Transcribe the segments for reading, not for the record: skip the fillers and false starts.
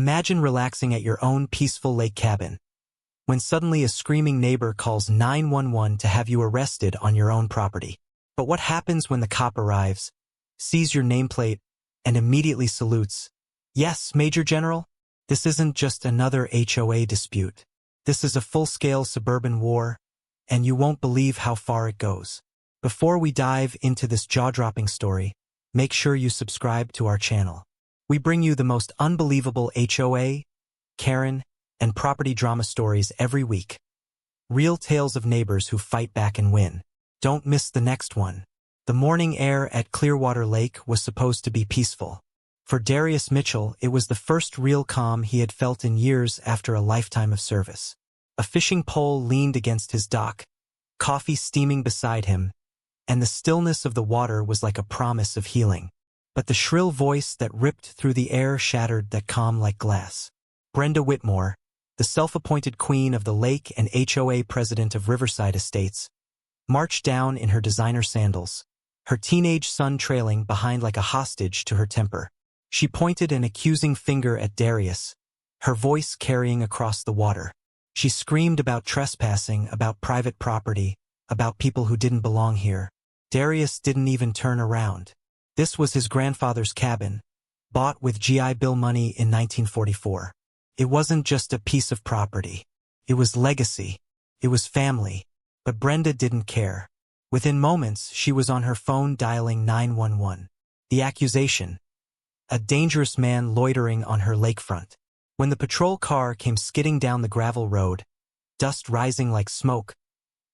Imagine relaxing at your own peaceful lake cabin, when suddenly a screaming neighbor calls 911 to have you arrested on your own property. But what happens when the cop arrives, sees your nameplate, and immediately salutes? Yes, Major General? This isn't just another HOA dispute. This is a full-scale suburban war, and you won't believe how far it goes. Before we dive into this jaw-dropping story, make sure you subscribe to our channel. We bring you the most unbelievable HOA, Karen, and property drama stories every week. Real tales of neighbors who fight back and win. Don't miss the next one. The morning air at Clearwater Lake was supposed to be peaceful. For Darius Mitchell, it was the first real calm he had felt in years after a lifetime of service. A fishing pole leaned against his dock, coffee steaming beside him, and the stillness of the water was like a promise of healing. But the shrill voice that ripped through the air shattered that calm like glass. Brenda Whitmore, the self-appointed queen of the lake and HOA president of Riverside Estates, marched down in her designer sandals, her teenage son trailing behind like a hostage to her temper. She pointed an accusing finger at Darius, her voice carrying across the water. She screamed about trespassing, about private property, about people who didn't belong here. Darius didn't even turn around. This was his grandfather's cabin, bought with GI Bill money in 1944. It wasn't just a piece of property. It was legacy. It was family. But Brenda didn't care. Within moments, she was on her phone dialing 911. The accusation: a dangerous man loitering on her lakefront. When the patrol car came skidding down the gravel road, dust rising like smoke,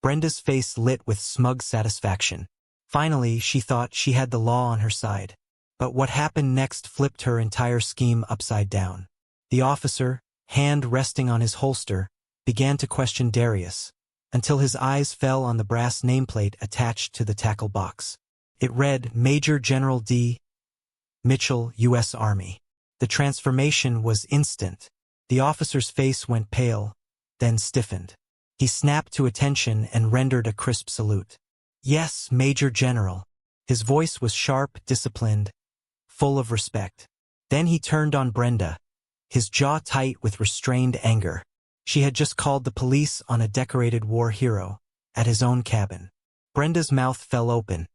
Brenda's face lit with smug satisfaction. Finally, she thought she had the law on her side. But what happened next flipped her entire scheme upside down. The officer, hand resting on his holster, began to question Darius, until his eyes fell on the brass nameplate attached to the tackle box. It read, Major General D. Mitchell, U.S. Army. The transformation was instant. The officer's face went pale, then stiffened. He snapped to attention and rendered a crisp salute. Yes, Major General. His voice was sharp, disciplined, full of respect. Then he turned on Brenda, his jaw tight with restrained anger. She had just called the police on a decorated war hero at his own cabin. Brenda's mouth fell open,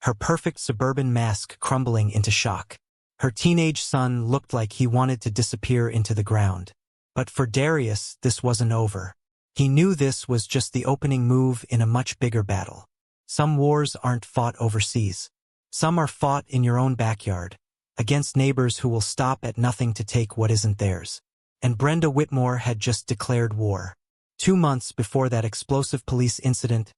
her perfect suburban mask crumbling into shock. Her teenage son looked like he wanted to disappear into the ground. But for Darius, this wasn't over. He knew this was just the opening move in a much bigger battle. Some wars aren't fought overseas. Some are fought in your own backyard, against neighbors who will stop at nothing to take what isn't theirs. And Brenda Whitmore had just declared war. 2 months before that explosive police incident,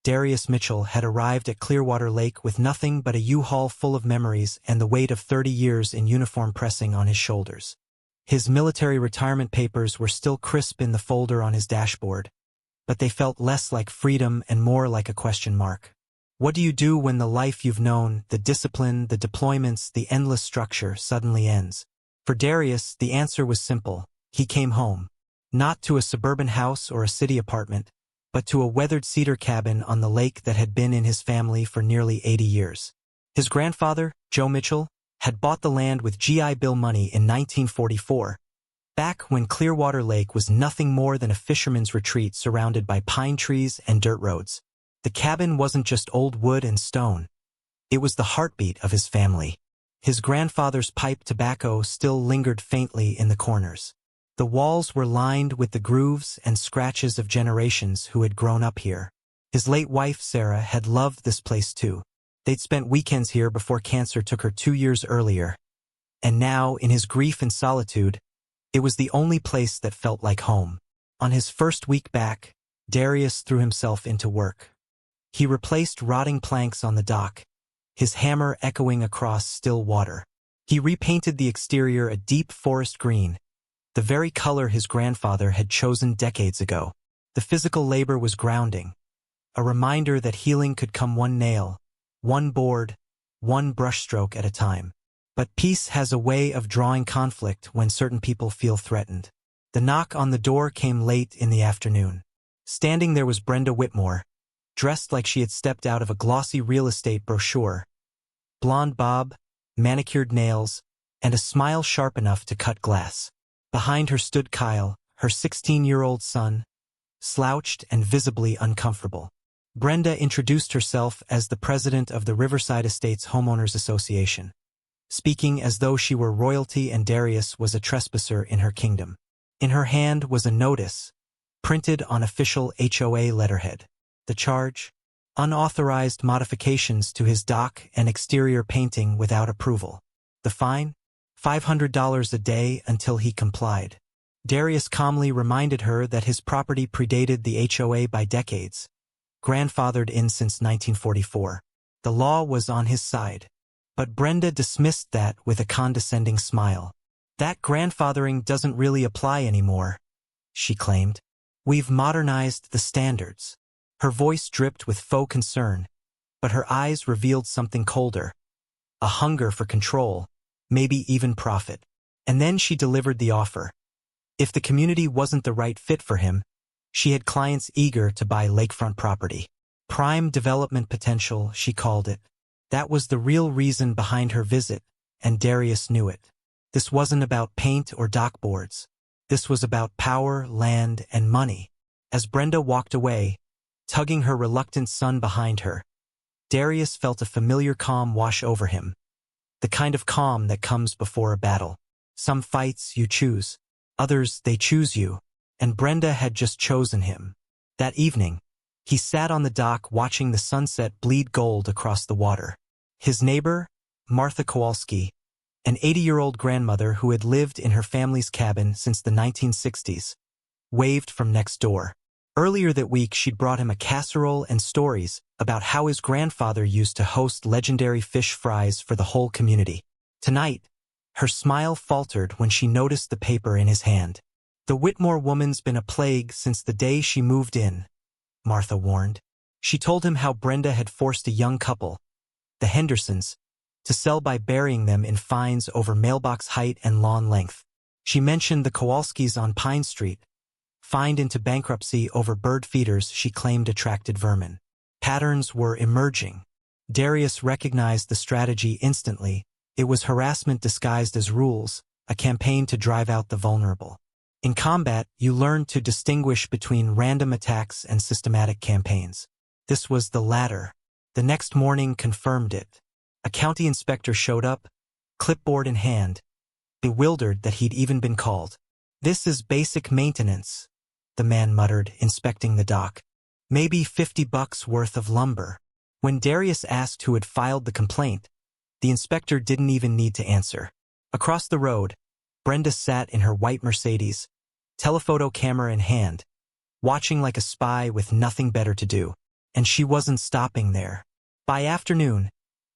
Darius Mitchell had arrived at Clearwater Lake with nothing but a U-Haul full of memories and the weight of 30 years in uniform pressing on his shoulders. His military retirement papers were still crisp in the folder on his dashboard, but they felt less like freedom and more like a question mark. What do you do when the life you've known, the discipline, the deployments, the endless structure suddenly ends? For Darius, the answer was simple. He came home. Not to a suburban house or a city apartment, but to a weathered cedar cabin on the lake that had been in his family for nearly 80 years. His grandfather, Joe Mitchell, had bought the land with GI Bill money in 1944, back when Clearwater Lake was nothing more than a fisherman's retreat surrounded by pine trees and dirt roads. The cabin wasn't just old wood and stone. It was the heartbeat of his family. His grandfather's pipe tobacco still lingered faintly in the corners. The walls were lined with the grooves and scratches of generations who had grown up here. His late wife, Sarah, had loved this place too. They'd spent weekends here before cancer took her 2 years earlier. And now, in his grief and solitude, it was the only place that felt like home. On his first week back, Darius threw himself into work. He replaced rotting planks on the dock, his hammer echoing across still water. He repainted the exterior a deep forest green, the very color his grandfather had chosen decades ago. The physical labor was grounding, a reminder that healing could come one nail, one board, one brushstroke at a time. But peace has a way of drawing conflict when certain people feel threatened. The knock on the door came late in the afternoon. Standing there was Brenda Whitmore, dressed like she had stepped out of a glossy real estate brochure. Blonde bob, manicured nails, and a smile sharp enough to cut glass. Behind her stood Kyle, her 16-year-old son, slouched and visibly uncomfortable. Brenda introduced herself as the president of the Riverside Estates Homeowners Association, speaking as though she were royalty and Darius was a trespasser in her kingdom. In her hand was a notice, printed on official HOA letterhead. The charge: unauthorized modifications to his dock and exterior painting without approval. The fine? $500 a day until he complied. Darius calmly reminded her that his property predated the HOA by decades, grandfathered in since 1944. The law was on his side. But Brenda dismissed that with a condescending smile. That grandfathering doesn't really apply anymore, she claimed. We've modernized the standards. Her voice dripped with faux concern, but her eyes revealed something colder. A hunger for control, maybe even profit. And then she delivered the offer. If the community wasn't the right fit for him, she had clients eager to buy lakefront property. Prime development potential, she called it. That was the real reason behind her visit, and Darius knew it. This wasn't about paint or dock boards. This was about power, land, and money. As Brenda walked away, tugging her reluctant son behind her, Darius felt a familiar calm wash over him. The kind of calm that comes before a battle. Some fights you choose. Others, they choose you, and Brenda had just chosen him. That evening, he sat on the dock watching the sunset bleed gold across the water. His neighbor, Martha Kowalski, an 80-year-old grandmother who had lived in her family's cabin since the 1960s, waved from next door. Earlier that week, she'd brought him a casserole and stories about how his grandfather used to host legendary fish fries for the whole community. Tonight, her smile faltered when she noticed the paper in his hand. The Whitmore woman's been a plague since the day she moved in, Martha warned. She told him how Brenda had forced a young couple, the Hendersons, to sell by burying them in fines over mailbox height and lawn length. She mentioned the Kowalskis on Pine Street, fined into bankruptcy over bird feeders she claimed attracted vermin. Patterns were emerging. Darius recognized the strategy instantly. It was harassment disguised as rules, a campaign to drive out the vulnerable. In combat, you learn to distinguish between random attacks and systematic campaigns. This was the latter. The next morning confirmed it. A county inspector showed up, clipboard in hand, bewildered that he'd even been called. "This is basic maintenance," the man muttered, inspecting the dock. "Maybe $50 worth of lumber." When Darius asked who had filed the complaint, the inspector didn't even need to answer. Across the road, Brenda sat in her white Mercedes, telephoto camera in hand, watching like a spy with nothing better to do. And she wasn't stopping there. By afternoon,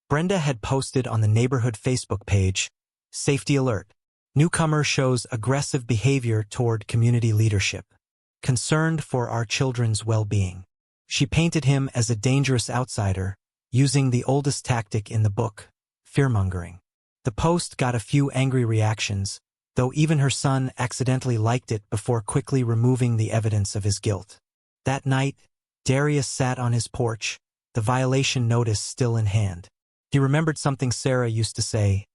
Brenda had posted on the neighborhood Facebook page, "Safety alert. Newcomer shows aggressive behavior toward community leadership. Concerned for our children's well-being." She painted him as a dangerous outsider, using the oldest tactic in the book, fearmongering. The post got a few angry reactions, though even her son accidentally liked it before quickly removing the evidence of his guilt. That night, Darius sat on his porch, the violation notice still in hand. He remembered something Sarah used to say,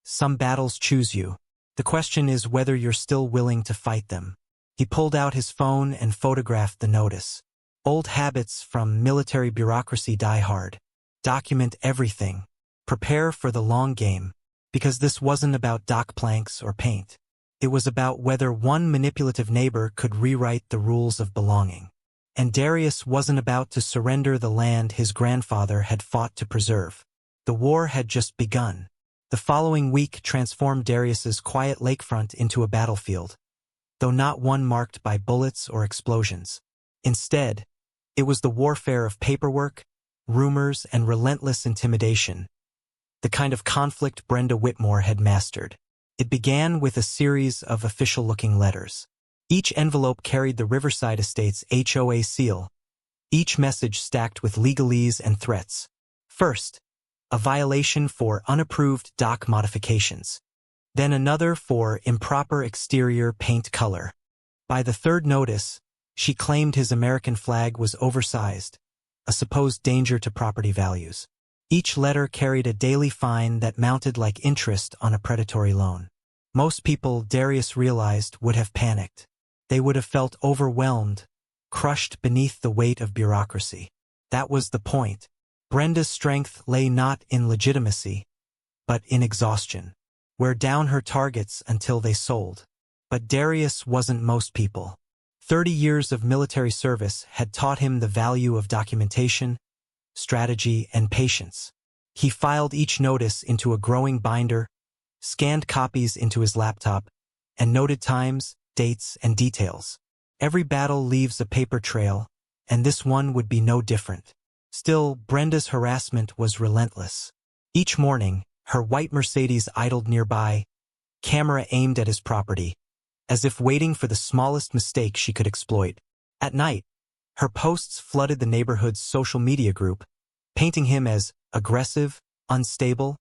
"Some battles choose you. The question is whether you're still willing to fight them." He pulled out his phone and photographed the notice. Old habits from military bureaucracy die hard. Document everything. Prepare for the long game. Because this wasn't about dock planks or paint. It was about whether one manipulative neighbor could rewrite the rules of belonging. And Darius wasn't about to surrender the land his grandfather had fought to preserve. The war had just begun. The following week transformed Darius's quiet lakefront into a battlefield, though not one marked by bullets or explosions. Instead, it was the warfare of paperwork, rumors, and relentless intimidation, the kind of conflict Brenda Whitmore had mastered. It began with a series of official-looking letters. Each envelope carried the Riverside Estates HOA seal, each message stacked with legalese and threats. First, a violation for unapproved dock modifications. Then another for improper exterior paint color. By the third notice, she claimed his American flag was oversized, a supposed danger to property values. Each letter carried a daily fine that mounted like interest on a predatory loan. Most people, Darius realized, would have panicked. They would have felt overwhelmed, crushed beneath the weight of bureaucracy. That was the point. Brenda's strength lay not in legitimacy, but in exhaustion. Wear down her targets until they sold. But Darius wasn't most people. 30 years of military service had taught him the value of documentation, strategy, and patience. He filed each notice into a growing binder, scanned copies into his laptop, and noted times, dates, and details. Every battle leaves a paper trail, and this one would be no different. Still, Brenda's harassment was relentless. Each morning, her white Mercedes idled nearby, camera aimed at his property, as if waiting for the smallest mistake she could exploit. At night, her posts flooded the neighborhood's social media group, painting him as aggressive, unstable,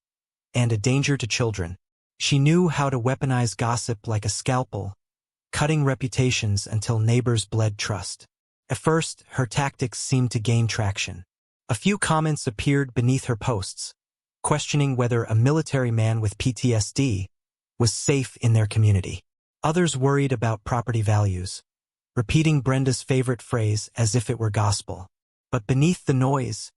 and a danger to children. She knew how to weaponize gossip like a scalpel, cutting reputations until neighbors bled trust. At first, her tactics seemed to gain traction. A few comments appeared beneath her posts, questioning whether a military man with PTSD was safe in their community. Others worried about property values, repeating Brenda's favorite phrase as if it were gospel. But beneath the noise,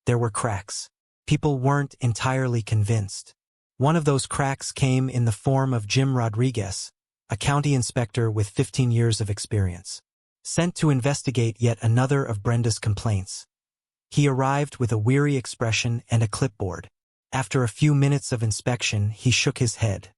there were cracks. People weren't entirely convinced. One of those cracks came in the form of Jim Rodriguez, a county inspector with 15 years of experience, sent to investigate yet another of Brenda's complaints. He arrived with a weary expression and a clipboard. After a few minutes of inspection, he shook his head.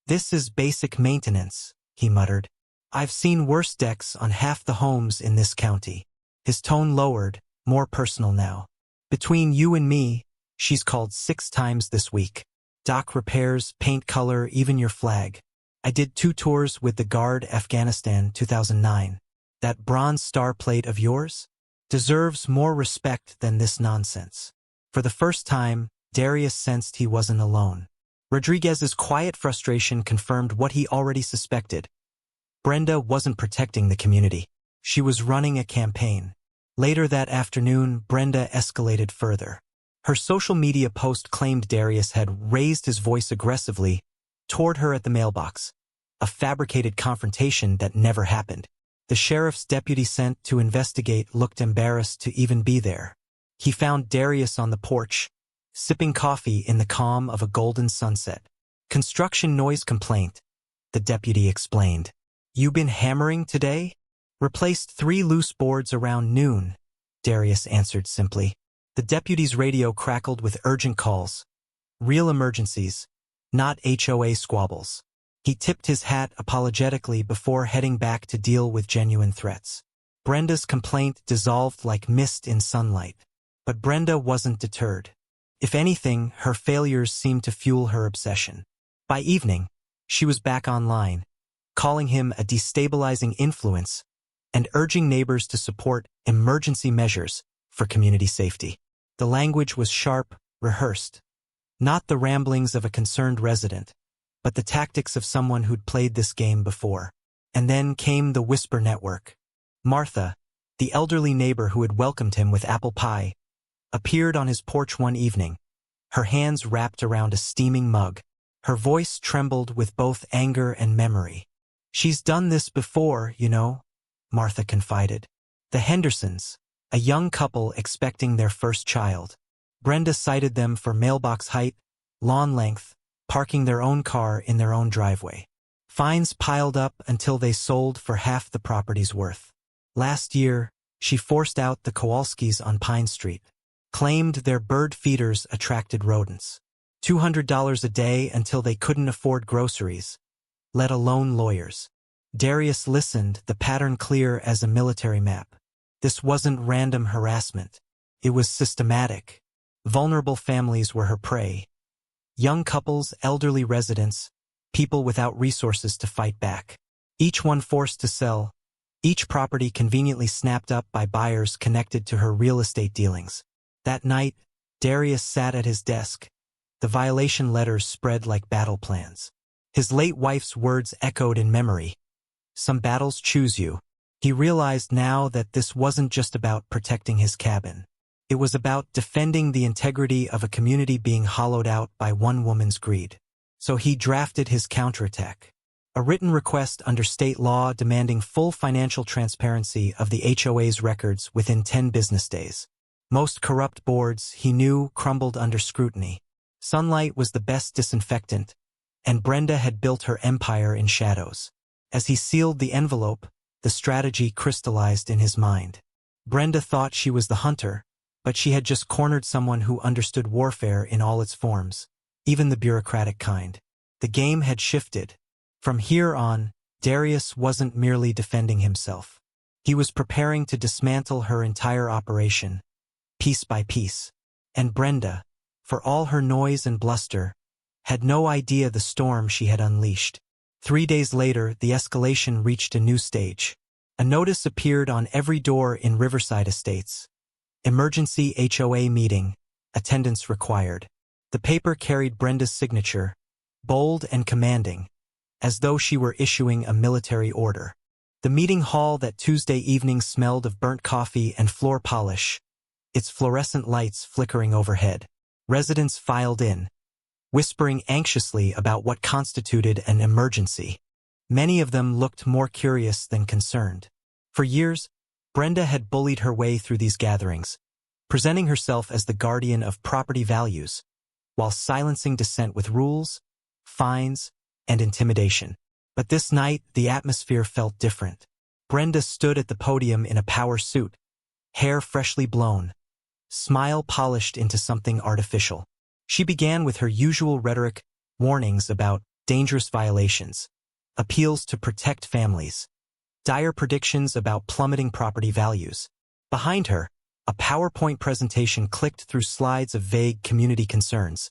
"This is basic maintenance," he muttered. "I've seen worse decks on half the homes in this county." His tone lowered, more personal now. "Between you and me, she's called 6 times this week. Dock repairs, paint color, even your flag. I did 2 tours with the Guard Afghanistan 2009. That bronze star plate of yours deserves more respect than this nonsense." For the first time, Darius sensed he wasn't alone. Rodriguez's quiet frustration confirmed what he already suspected. Brenda wasn't protecting the community. She was running a campaign. Later that afternoon, Brenda escalated further. Her social media post claimed Darius had raised his voice aggressively toward her at the mailbox, a fabricated confrontation that never happened. The sheriff's deputy sent to investigate looked embarrassed to even be there. He found Darius on the porch, sipping coffee in the calm of a golden sunset. "Construction noise complaint," the deputy explained. "You been hammering today?" "Replaced 3 loose boards around noon," Darius answered simply. The deputy's radio crackled with urgent calls. Real emergencies, not HOA squabbles. He tipped his hat apologetically before heading back to deal with genuine threats. Brenda's complaint dissolved like mist in sunlight. But Brenda wasn't deterred. If anything, her failures seemed to fuel her obsession. By evening, she was back online, calling him a destabilizing influence and urging neighbors to support emergency measures for community safety. The language was sharp, rehearsed. Not the ramblings of a concerned resident, but the tactics of someone who'd played this game before. And then came the Whisper Network. Martha, the elderly neighbor who had welcomed him with apple pie, appeared on his porch one evening, her hands wrapped around a steaming mug. Her voice trembled with both anger and memory. "She's done this before, you know," Martha confided. "The Hendersons, a young couple expecting their first child. Brenda cited them for mailbox height, lawn length, parking their own car in their own driveway. Fines piled up until they sold for half the property's worth. Last year, she forced out the Kowalskis on Pine Street, claimed their bird feeders attracted rodents. $200 a day until they couldn't afford groceries, let alone lawyers." Darius listened, the pattern clear as a military map. This wasn't random harassment. It was systematic. Vulnerable families were her prey. Young couples, elderly residents, people without resources to fight back. Each one forced to sell, each property conveniently snapped up by buyers connected to her real estate dealings. That night, Darius sat at his desk. The violation letters spread like battle plans. His late wife's words echoed in memory. "Some battles choose you." He realized now that this wasn't just about protecting his cabin. It was about defending the integrity of a community being hollowed out by one woman's greed. So he drafted his counterattack. a written request under state law demanding full financial transparency of the HOA's records within 10 business days. Most corrupt boards, he knew, crumbled under scrutiny. Sunlight was the best disinfectant, and Brenda had built her empire in shadows. As he sealed the envelope, the strategy crystallized in his mind. Brenda thought she was the hunter, but she had just cornered someone who understood warfare in all its forms, even the bureaucratic kind. The game had shifted. From here on, Darius wasn't merely defending himself. He was preparing to dismantle her entire operation, piece by piece. And Brenda, for all her noise and bluster, had no idea the storm she had unleashed. 3 days later, the escalation reached a new stage. A notice appeared on every door in Riverside Estates. Emergency HOA meeting, attendance required. The paper carried Brenda's signature, bold and commanding, as though she were issuing a military order. The meeting hall that Tuesday evening smelled of burnt coffee and floor polish, its fluorescent lights flickering overhead. Residents filed in, whispering anxiously about what constituted an emergency. Many of them looked more curious than concerned. For years, Brenda had bullied her way through these gatherings, presenting herself as the guardian of property values, while silencing dissent with rules, fines, and intimidation. But this night, the atmosphere felt different. Brenda stood at the podium in a power suit, hair freshly blown, smile polished into something artificial. She began with her usual rhetoric, warnings about dangerous violations, appeals to protect families, dire predictions about plummeting property values. Behind her, a PowerPoint presentation clicked through slides of vague community concerns,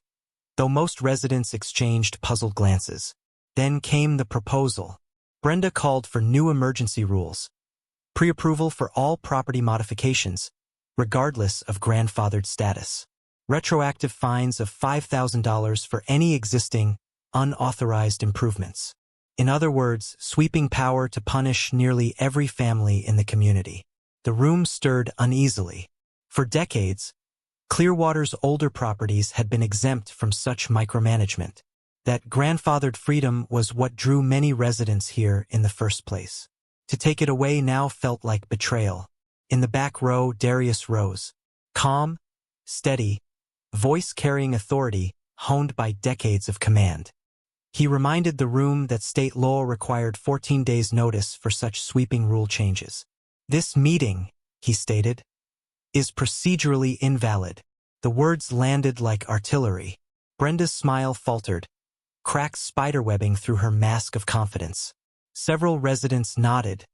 though most residents exchanged puzzled glances. Then came the proposal. Brenda called for new emergency rules, pre-approval for all property modifications, regardless of grandfathered status, retroactive fines of $5,000 for any existing, unauthorized improvements. In other words, sweeping power to punish nearly every family in the community. The room stirred uneasily. For decades, Clearwater's older properties had been exempt from such micromanagement. That grandfathered freedom was what drew many residents here in the first place. To take it away now felt like betrayal. In the back row, Darius rose. Calm, steady, voice carrying authority, honed by decades of command. He reminded the room that state law required 14 days' notice for such sweeping rule changes. This meeting, he stated, is procedurally invalid. The words landed like artillery. Brenda's smile faltered, cracks spiderwebbing through her mask of confidence. Several residents nodded,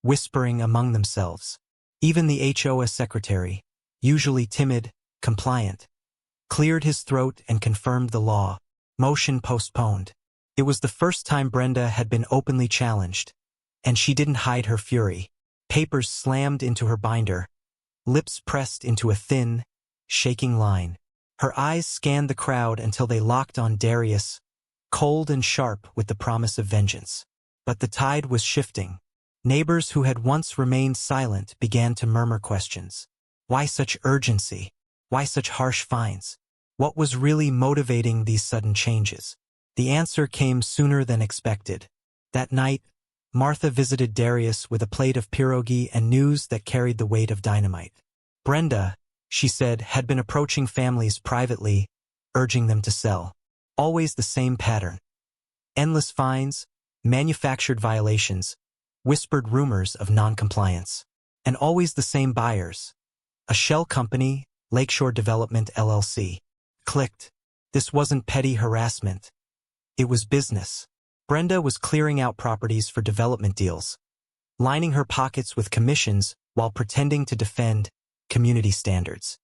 whispering among themselves. Even the HOA secretary, usually timid, compliant, cleared his throat and confirmed the law. Motion postponed. It was the first time Brenda had been openly challenged, and she didn't hide her fury. Papers slammed into her binder, lips pressed into a thin, shaking line. Her eyes scanned the crowd until they locked on Darius, cold and sharp with the promise of vengeance. But the tide was shifting. Neighbors who had once remained silent began to murmur questions. Why such urgency? Why such harsh fines? What was really motivating these sudden changes? The answer came sooner than expected. That night, Martha visited Darius with a plate of pierogi and news that carried the weight of dynamite. Brenda, she said, had been approaching families privately, urging them to sell. Always the same pattern. Endless fines, manufactured violations, whispered rumors of non-compliance. And always the same buyers. A shell company, Lakeshore Development LLC. Clicked. This wasn't petty harassment. It was business. Brenda was clearing out properties for development deals, lining her pockets with commissions while pretending to defend community standards.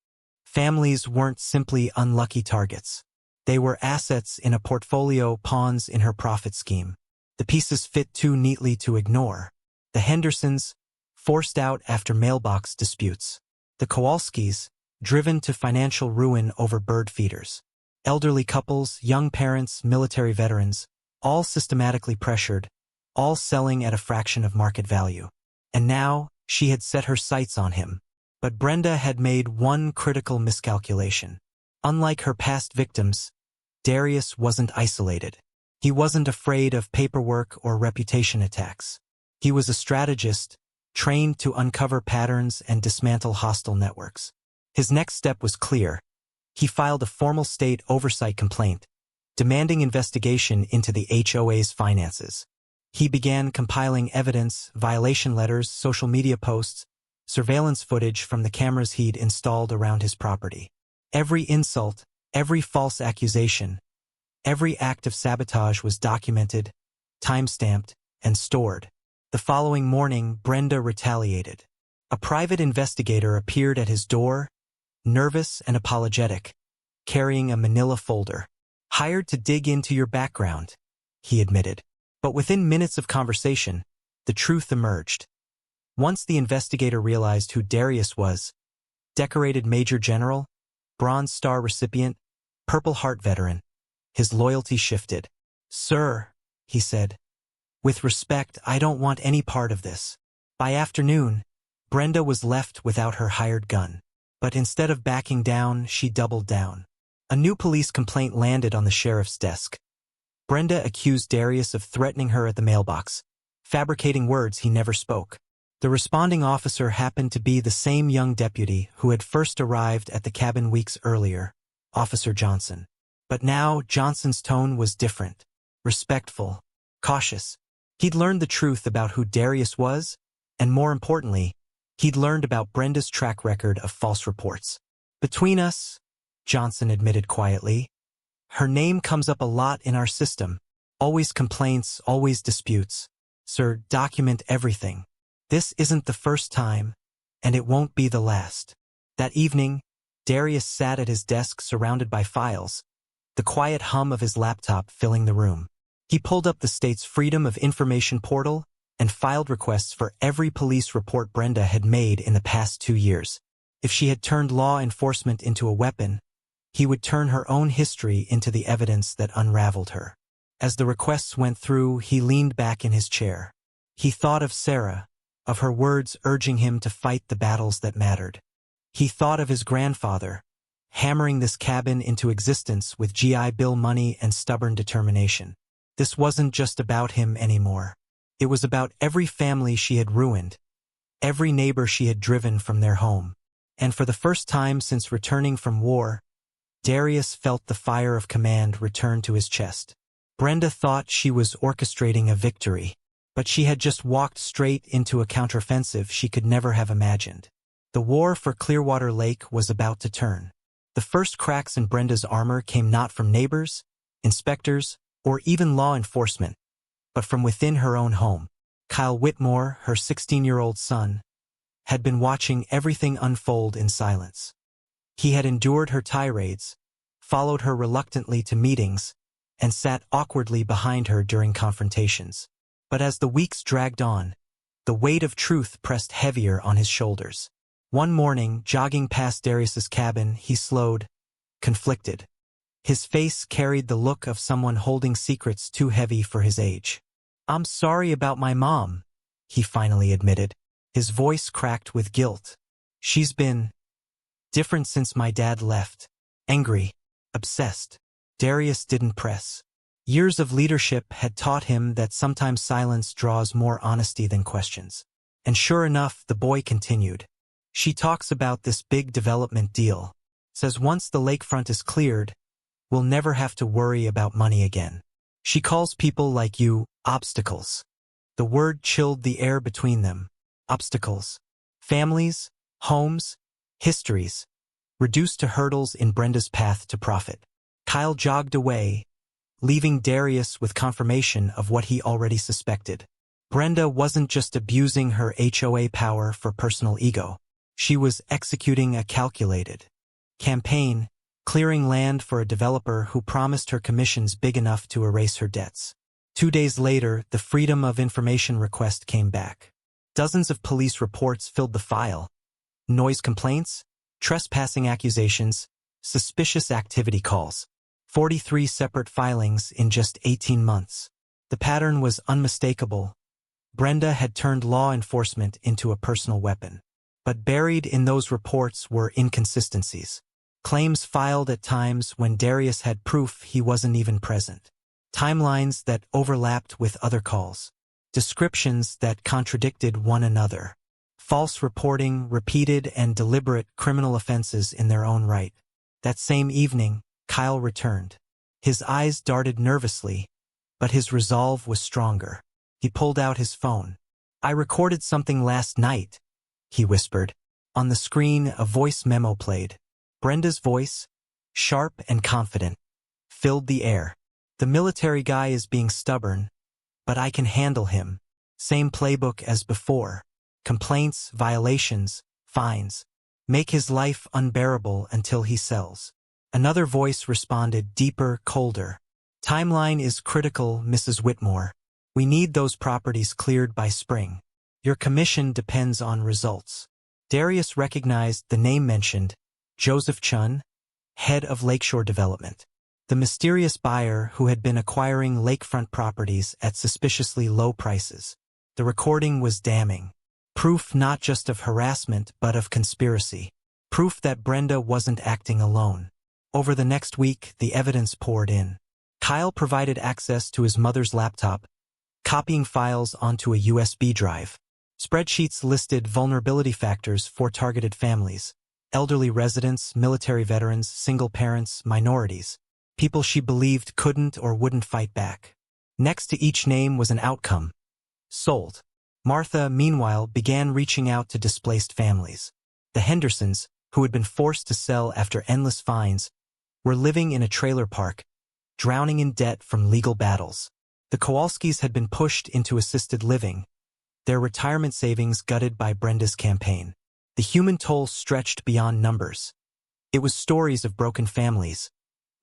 Families weren't simply unlucky targets. They were assets in a portfolio, pawns in her profit scheme. The pieces fit too neatly to ignore. The Hendersons, forced out after mailbox disputes. The Kowalskis, driven to financial ruin over bird feeders. Elderly couples, young parents, military veterans, all systematically pressured, all selling at a fraction of market value. And now, she had set her sights on him. But Brenda had made one critical miscalculation. Unlike her past victims, Darius wasn't isolated. He wasn't afraid of paperwork or reputation attacks. He was a strategist, trained to uncover patterns and dismantle hostile networks. His next step was clear. He filed a formal state oversight complaint, demanding investigation into the HOA's finances. He began compiling evidence, violation letters, social media posts, surveillance footage from the cameras he'd installed around his property. Every insult, every false accusation, every act of sabotage was documented, time-stamped, and stored. The following morning, Brenda retaliated. A private investigator appeared at his door, nervous and apologetic, carrying a manila folder. "Hired to dig into your background," he admitted. But within minutes of conversation, the truth emerged. Once the investigator realized who Darius was, decorated Major General, Bronze Star recipient, Purple Heart veteran, his loyalty shifted. "Sir," he said, "with respect, I don't want any part of this." By afternoon, Brenda was left without her hired gun. But instead of backing down, she doubled down. A new police complaint landed on the sheriff's desk. Brenda accused Darius of threatening her at the mailbox, fabricating words he never spoke. The responding officer happened to be the same young deputy who had first arrived at the cabin weeks earlier, Officer Johnson. But now Johnson's tone was different, respectful, cautious. He'd learned the truth about who Darius was, and more importantly, he'd learned about Brenda's track record of false reports. "Between us," Johnson admitted quietly, "her name comes up a lot in our system. Always complaints, always disputes. Sir, document everything. This isn't the first time, and it won't be the last." That evening, Darius sat at his desk surrounded by files, the quiet hum of his laptop filling the room. He pulled up the state's Freedom of Information portal and filed requests for every police report Brenda had made in the past 2 years. If she had turned law enforcement into a weapon, he would turn her own history into the evidence that unraveled her. As the requests went through, he leaned back in his chair. He thought of Sarah, of her words urging him to fight the battles that mattered. He thought of his grandfather, hammering this cabin into existence with GI Bill money and stubborn determination. This wasn't just about him anymore. It was about every family she had ruined, every neighbor she had driven from their home. And for the first time since returning from war, Darius felt the fire of command return to his chest. Brenda thought she was orchestrating a victory, but she had just walked straight into a counteroffensive she could never have imagined. The war for Clearwater Lake was about to turn. The first cracks in Brenda's armor came not from neighbors, inspectors, or even law enforcement, but from within her own home. Kyle Whitmore, her 16-year-old son, had been watching everything unfold in silence. He had endured her tirades, followed her reluctantly to meetings, and sat awkwardly behind her during confrontations. But as the weeks dragged on, the weight of truth pressed heavier on his shoulders. One morning, jogging past Darius's cabin, he slowed, conflicted. His face carried the look of someone holding secrets too heavy for his age. "I'm sorry about my mom," he finally admitted. His voice cracked with guilt. "She's been different since my dad left. Angry, obsessed." Darius didn't press. Years of leadership had taught him that sometimes silence draws more honesty than questions. And sure enough, the boy continued. "She talks about this big development deal. Says once the lakefront is cleared, we'll never have to worry about money again. She calls people like you obstacles." The word chilled the air between them. Obstacles. Families, homes, histories, reduced to hurdles in Brenda's path to profit. Kyle jogged away, leaving Darius with confirmation of what he already suspected. Brenda wasn't just abusing her HOA power for personal ego. She was executing a calculated campaign, clearing land for a developer who promised her commissions big enough to erase her debts. 2 days later, the Freedom of Information request came back. Dozens of police reports filled the file. Noise complaints, trespassing accusations, suspicious activity calls. 43 separate filings in just 18 months. The pattern was unmistakable. Brenda had turned law enforcement into a personal weapon. But buried in those reports were inconsistencies. Claims filed at times when Darius had proof he wasn't even present. timelines that overlapped with other calls, descriptions that contradicted one another, false reporting, repeated and deliberate criminal offenses in their own right. That same evening, Kyle returned. His eyes darted nervously, but his resolve was stronger. He pulled out his phone. "I recorded something last night," he whispered. On the screen, a voice memo played. Brenda's voice, sharp and confident, filled the air. "The military guy is being stubborn, but I can handle him. Same playbook as before. Complaints, violations, fines. Make his life unbearable until he sells." Another voice responded, deeper, colder. "Timeline is critical, Mrs. Whitmore. We need those properties cleared by spring. Your commission depends on results." Darius recognized the name mentioned, Joseph Chun, head of Lakeshore Development. The mysterious buyer who had been acquiring lakefront properties at suspiciously low prices. The recording was damning. Proof not just of harassment but of conspiracy. Proof that Brenda wasn't acting alone. Over the next week, the evidence poured in. Kyle provided access to his mother's laptop, copying files onto a USB drive. Spreadsheets listed vulnerability factors for targeted families: elderly residents, military veterans, single parents, minorities, people she believed couldn't or wouldn't fight back. Next to each name was an outcome: sold. Martha, meanwhile, began reaching out to displaced families. The Hendersons, who had been forced to sell after endless fines, were living in a trailer park, drowning in debt from legal battles. The Kowalskis had been pushed into assisted living, their retirement savings gutted by Brenda's campaign. The human toll stretched beyond numbers. It was stories of broken families,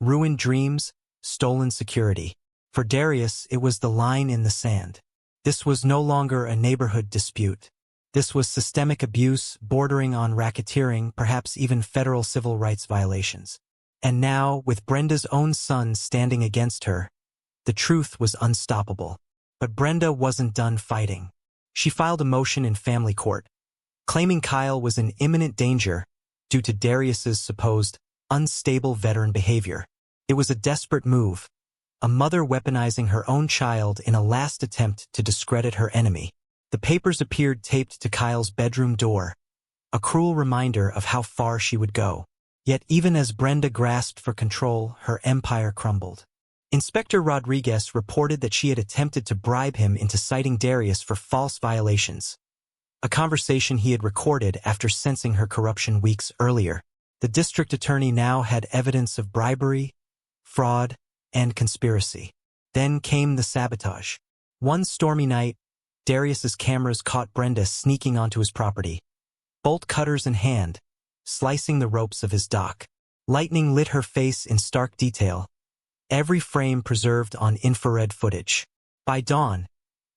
ruined dreams, stolen security. For Darius, it was the line in the sand. This was no longer a neighborhood dispute. This was systemic abuse, bordering on racketeering, perhaps even federal civil rights violations. And now, with Brenda's own son standing against her, the truth was unstoppable. But Brenda wasn't done fighting. She filed a motion in family court, claiming Kyle was in imminent danger due to Darius's supposed unstable veteran behavior. It was a desperate move, a mother weaponizing her own child in a last attempt to discredit her enemy. The papers appeared taped to Kyle's bedroom door, a cruel reminder of how far she would go. Yet even as Brenda grasped for control, her empire crumbled. Inspector Rodriguez reported that she had attempted to bribe him into citing Darius for false violations, a conversation he had recorded after sensing her corruption weeks earlier. The district attorney now had evidence of bribery, fraud, and conspiracy. Then came the sabotage. One stormy night, Darius's cameras caught Brenda sneaking onto his property, bolt cutters in hand, slicing the ropes of his dock. Lightning lit her face in stark detail, every frame preserved on infrared footage. By dawn,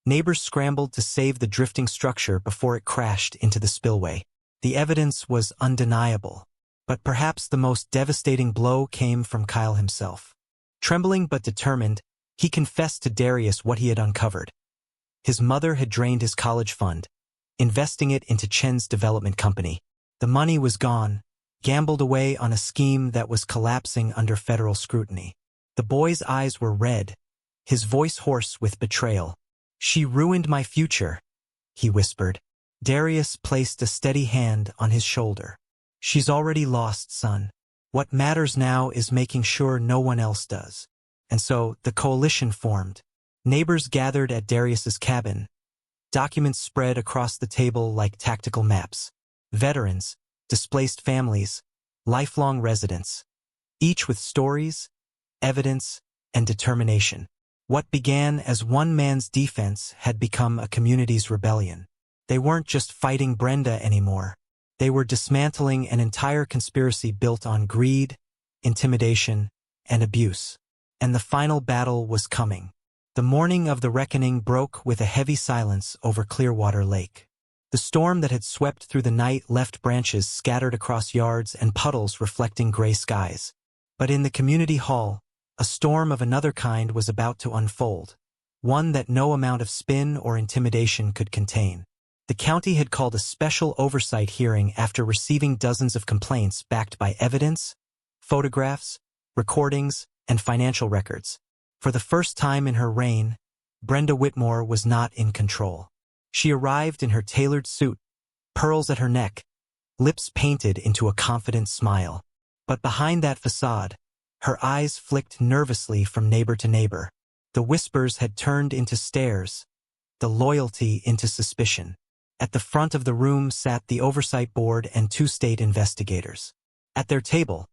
neighbors scrambled to save the drifting structure before it crashed into the spillway. The evidence was undeniable, but perhaps the most devastating blow came from Kyle himself. Trembling but determined, he confessed to Darius what he had uncovered. His mother had drained his college fund, investing it into Chen's development company. The money was gone, gambled away on a scheme that was collapsing under federal scrutiny. The boy's eyes were red, his voice hoarse with betrayal. "She ruined my future," he whispered. Darius placed a steady hand on his shoulder. "She's already lost, son. What matters now is making sure no one else does." And so the coalition formed. Neighbors gathered at Darius's cabin. Documents spread across the table like tactical maps. Veterans, displaced families, lifelong residents, each with stories, evidence, and determination. What began as one man's defense had become a community's rebellion. They weren't just fighting Brenda anymore. They were dismantling an entire conspiracy built on greed, intimidation, and abuse. And the final battle was coming. The morning of the reckoning broke with a heavy silence over Clearwater Lake. The storm that had swept through the night left branches scattered across yards and puddles reflecting gray skies. But in the community hall, a storm of another kind was about to unfold, one that no amount of spin or intimidation could contain. The county had called a special oversight hearing after receiving dozens of complaints backed by evidence, photographs, recordings, and financial records. For the first time in her reign, Brenda Whitmore was not in control. She arrived in her tailored suit, pearls at her neck, lips painted into a confident smile. But behind that facade, her eyes flicked nervously from neighbor to neighbor. The whispers had turned into stares, the loyalty into suspicion. At the front of the room sat the oversight board and 2 state investigators. At their table,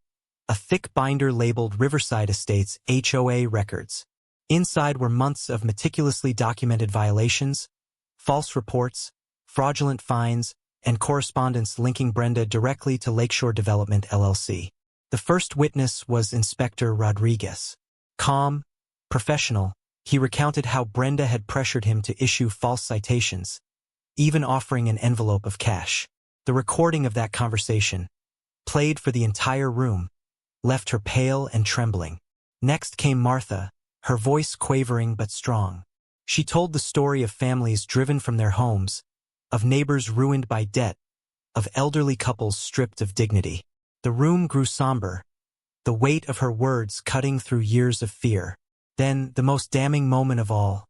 a thick binder labeled Riverside Estates HOA records. Inside were months of meticulously documented violations, false reports, fraudulent fines, and correspondence linking Brenda directly to Lakeshore Development LLC. The first witness was Inspector Rodriguez. Calm, professional, he recounted how Brenda had pressured him to issue false citations, even offering an envelope of cash. The recording of that conversation, played for the entire room, left her pale and trembling. Next came Martha, her voice quavering but strong. She told the story of families driven from their homes, of neighbors ruined by debt, of elderly couples stripped of dignity. The room grew somber, the weight of her words cutting through years of fear. Then, the most damning moment of all,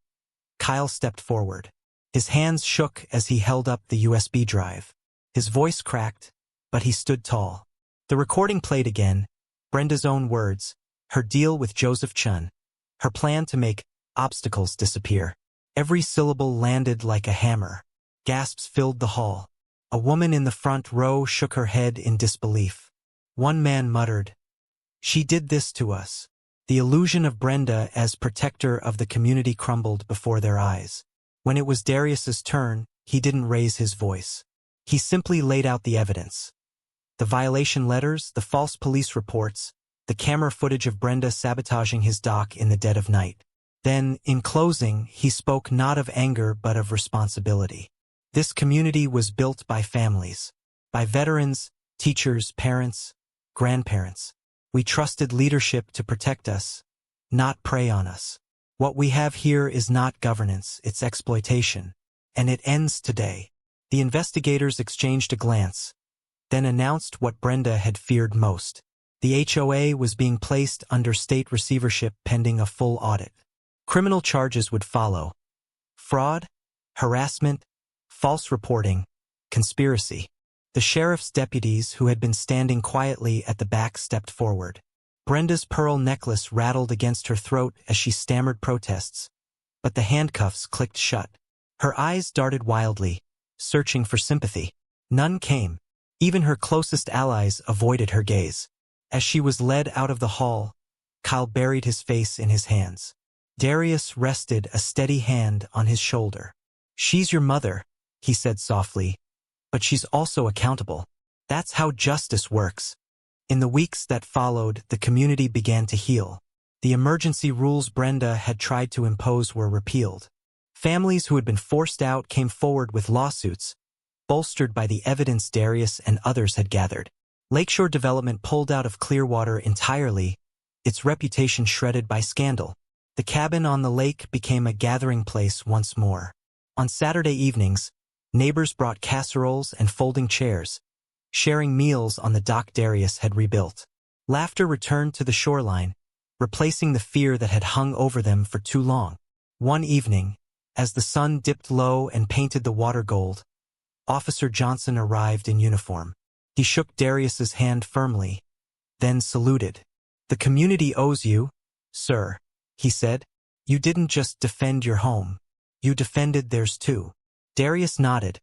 Kyle stepped forward. His hands shook as he held up the USB drive. His voice cracked, but he stood tall. The recording played again, Brenda's own words, her deal with Joseph Chun, her plan to make obstacles disappear. Every syllable landed like a hammer. Gasps filled the hall. A woman in the front row shook her head in disbelief. One man muttered, "She did this to us." The illusion of Brenda as protector of the community crumbled before their eyes. When it was Darius's turn, he didn't raise his voice. He simply laid out the evidence. The violation letters, the false police reports, the camera footage of Brenda sabotaging his dock in the dead of night. Then, in closing, he spoke not of anger but of responsibility. This community was built by families, by veterans, teachers, parents, grandparents. We trusted leadership to protect us, not prey on us. What we have here is not governance, it's exploitation. And it ends today. The investigators exchanged a glance, then announced what Brenda had feared most. The HOA was being placed under state receivership pending a full audit. Criminal charges would follow: fraud, harassment, false reporting, conspiracy. The sheriff's deputies who had been standing quietly at the back stepped forward. Brenda's pearl necklace rattled against her throat as she stammered protests, but the handcuffs clicked shut. Her eyes darted wildly, searching for sympathy. None came. Even her closest allies avoided her gaze. As she was led out of the hall, Kyle buried his face in his hands. Darius rested a steady hand on his shoulder. "She's your mother," he said softly, "but she's also accountable. That's how justice works." In the weeks that followed, the community began to heal. The emergency rules Brenda had tried to impose were repealed. Families who had been forced out came forward with lawsuits, bolstered by the evidence Darius and others had gathered. Lakeshore Development pulled out of Clearwater entirely, its reputation shredded by scandal. The cabin on the lake became a gathering place once more. On Saturday evenings, neighbors brought casseroles and folding chairs, sharing meals on the dock Darius had rebuilt. Laughter returned to the shoreline, replacing the fear that had hung over them for too long. One evening, as the sun dipped low and painted the water gold, Officer Johnson arrived in uniform. He shook Darius's hand firmly, then saluted. "The community owes you, sir," he said. "You didn't just defend your home. You defended theirs too." Darius nodded,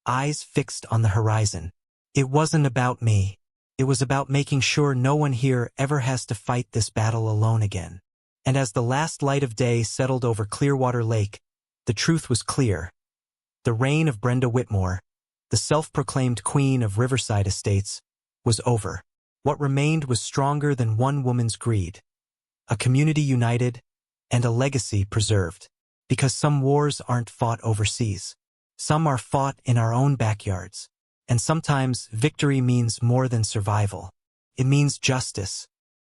eyes fixed on the horizon. "It wasn't about me. It was about making sure no one here ever has to fight this battle alone again." And as the last light of day settled over Clearwater Lake, the truth was clear. The reign of Brenda Whitmore, the self-proclaimed queen of Riverside Estates, was over. What remained was stronger than one woman's greed. A community united, and a legacy preserved. Because some wars aren't fought overseas. Some are fought in our own backyards. And sometimes victory means more than survival. It means justice.